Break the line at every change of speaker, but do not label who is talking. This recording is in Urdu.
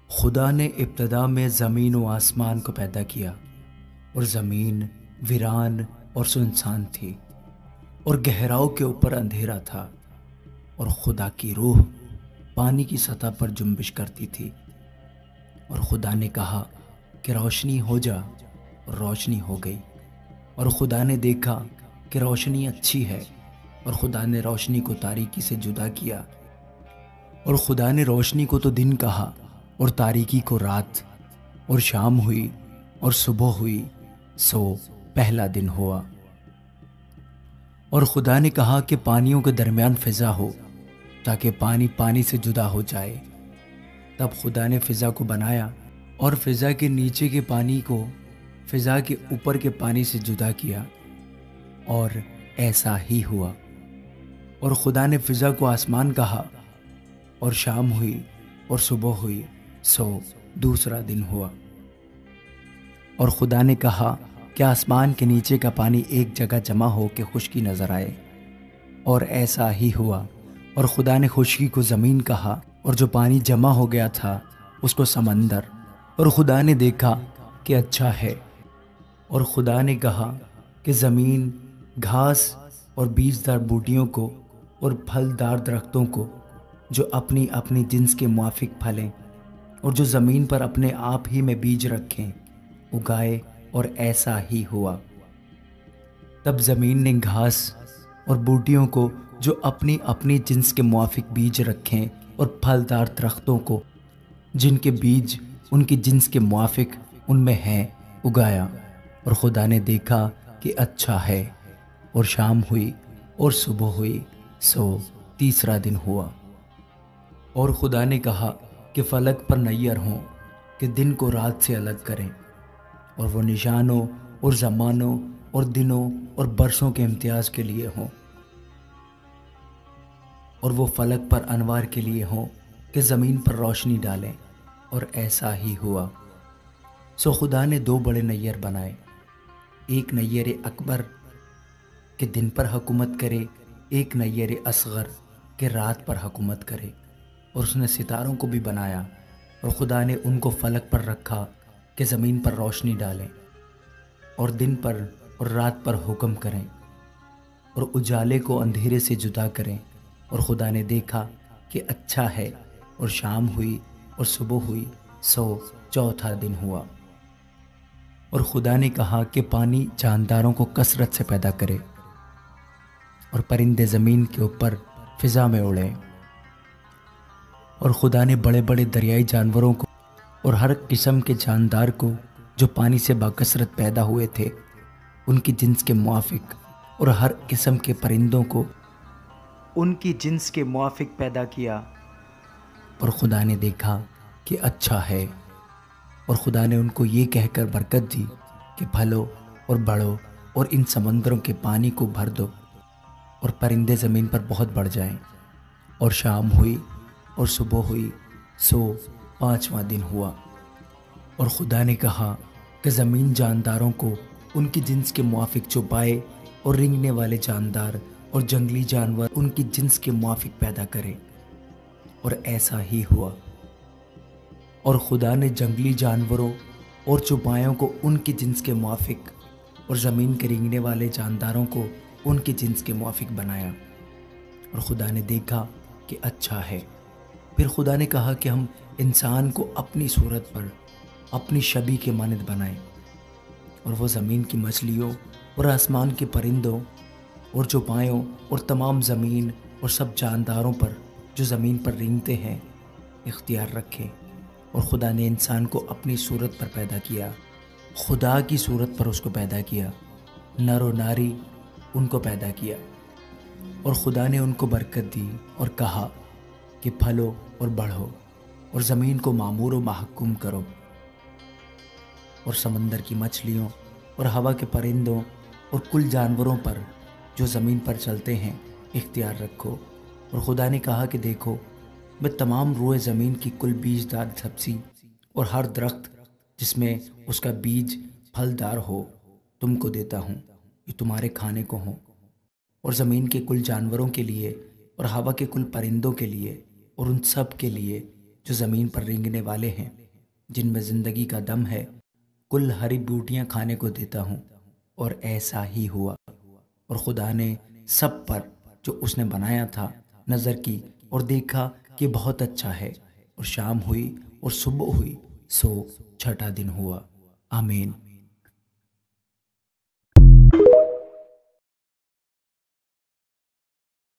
خدا نے ابتدا میں زمین و آسمان کو پیدا کیا، اور زمین ویران اور سنسان تھی، اور گہراؤں کے اوپر اندھیرا تھا، اور خدا کی روح پانی کی سطح پر جنبش کرتی تھی۔ اور خدا نے کہا کہ روشنی ہو جا، اور روشنی ہو گئی۔ اور خدا نے دیکھا کہ روشنی اچھی ہے، اور خدا نے روشنی کو تاریکی سے جدا کیا۔ اور خدا نے روشنی کو تو دن کہا، اور تاریکی کو رات۔ اور شام ہوئی اور صبح ہوئی، سو پہلا دن ہوا۔ اور خدا نے کہا کہ پانیوں کے درمیان فضا ہو، تاکہ پانی پانی سے جدا ہو جائے۔ تب خدا نے فضا کو بنایا، اور فضا کے نیچے کے پانی کو فضا کے اوپر کے پانی سے جدا کیا، اور ایسا ہی ہوا۔ اور خدا نے فضا کو آسمان کہا، اور شام ہوئی اور صبح ہوئی، سو دوسرا دن ہوا۔ اور خدا نے کہا کہ آسمان کے نیچے کا پانی ایک جگہ جمع ہو کے خشکی نظر آئے، اور ایسا ہی ہوا۔ اور خدا نے خشکی کو زمین کہا، اور جو پانی جمع ہو گیا تھا اس کو سمندر۔ اور خدا نے دیکھا کہ اچھا ہے۔ اور خدا نے کہا کہ زمین گھاس اور بیجدار بوٹیوں کو اور پھلدار درختوں کو جو اپنی اپنی جنس کے موافق پھلیں اور جو زمین پر اپنے آپ ہی میں بیج رکھیں اگائے، اور ایسا ہی ہوا۔ تب زمین نے گھاس اور بوٹیوں کو جو اپنی اپنی جنس کے موافق بیج رکھیں اور پھلدار درختوں کو جن کے بیج ان کی جنس کے موافق ان میں ہیں اگایا۔ اور خدا نے دیکھا کہ اچھا ہے۔ اور شام ہوئی اور صبح ہوئی، سو تیسرا دن ہوا۔ اور خدا نے کہا کہ فلک پر نیر ہوں کہ دن کو رات سے الگ کریں، اور وہ نشانوں اور زمانوں اور دنوں اور برسوں کے امتیاز کے لیے ہوں، اور وہ فلک پر انوار کے لیے ہوں کہ زمین پر روشنی ڈالیں۔ اور ایسا ہی ہوا۔ سو خدا نے دو بڑے نیر بنائے، ایک نیر اکبر کہ دن پر حکومت کرے، ایک نیر اصغر کہ رات پر حکومت کرے۔ اور اس نے ستاروں کو بھی بنایا، اور خدا نے ان کو فلک پر رکھا کہ زمین پر روشنی ڈالیں، اور دن پر اور رات پر حکم کریں، اور اجالے کو اندھیرے سے جدا کریں۔ اور خدا نے دیکھا کہ اچھا ہے۔ اور شام ہوئی اور صبح ہوئی، سو چوتھا دن ہوا۔ اور خدا نے کہا کہ پانی جانداروں کو کثرت سے پیدا کرے، اور پرندے زمین کے اوپر فضا میں اڑیں۔ اور خدا نے بڑے بڑے دریائی جانوروں کو اور ہر قسم کے جاندار کو جو پانی سے باکثرت پیدا ہوئے تھے ان کی جنس کے موافق، اور ہر قسم کے پرندوں کو ان کی جنس کے موافق پیدا کیا۔ اور خدا نے دیکھا کہ اچھا ہے۔ اور خدا نے ان کو یہ کہہ کر برکت دی کہ پھلو اور بڑھو، اور ان سمندروں کے پانی کو بھر دو، اور پرندے زمین پر بہت بڑھ جائیں۔ اور شام ہوئی اور صبح ہوئی، سو پانچواں دن ہوا۔ اور خدا نے کہا کہ زمین جانداروں کو ان کی جنس کے موافق چوپائے، اور رینگنے والے جاندار اور جنگلی جانور ان کی جنس کے موافق پیدا کرے۔ اور ایسا ہی ہوا۔ اور خدا نے جنگلی جانوروں اور چوپایوں کو ان کی جنس کے موافق، اور زمین کے رینگنے والے جانداروں کو ان کی جنس کے موافق بنایا۔ اور خدا نے دیکھا کہ اچھا ہے۔ پھر خدا نے کہا کہ ہم انسان کو اپنی صورت پر اپنی شبیہ کے مانند بنائیں، اور وہ زمین کی مچھلیوں اور آسمان کے پرندوں اور چوپایوں اور تمام زمین اور سب جانداروں پر جو زمین پر رینگتے ہیں اختیار رکھے۔ اور خدا نے انسان کو اپنی صورت پر پیدا کیا، خدا کی صورت پر اس کو پیدا کیا، نر و ناری ان کو پیدا کیا۔ اور خدا نے ان کو برکت دی اور کہا کہ پھلو اور بڑھو، اور زمین کو معمور و محکوم کرو، اور سمندر کی مچھلیوں اور ہوا کے پرندوں اور کل جانوروں پر جو زمین پر چلتے ہیں اختیار رکھو۔ اور خدا نے کہا کہ دیکھو، میں تمام روئے زمین کی کل بیجدار سبزی اور ہر درخت جس میں اس کا بیج پھلدار ہو تم کو دیتا ہوں، یہ تمہارے کھانے کو ہوں، اور زمین کے کل جانوروں کے لیے اور ہوا کے کل پرندوں کے لیے اور ان سب کے لیے جو زمین پر رینگنے والے ہیں، جن میں زندگی کا دم ہے، کل ہری بوٹیاں کھانے کو دیتا ہوں۔ اور ایسا ہی ہوا، اور خدا نے سب پر جو اس نے بنایا تھا نظر کی اور دیکھا کہ بہت اچھا ہے، اور شام ہوئی اور صبح ہوئی، سو چھٹا دن ہوا۔ آمین۔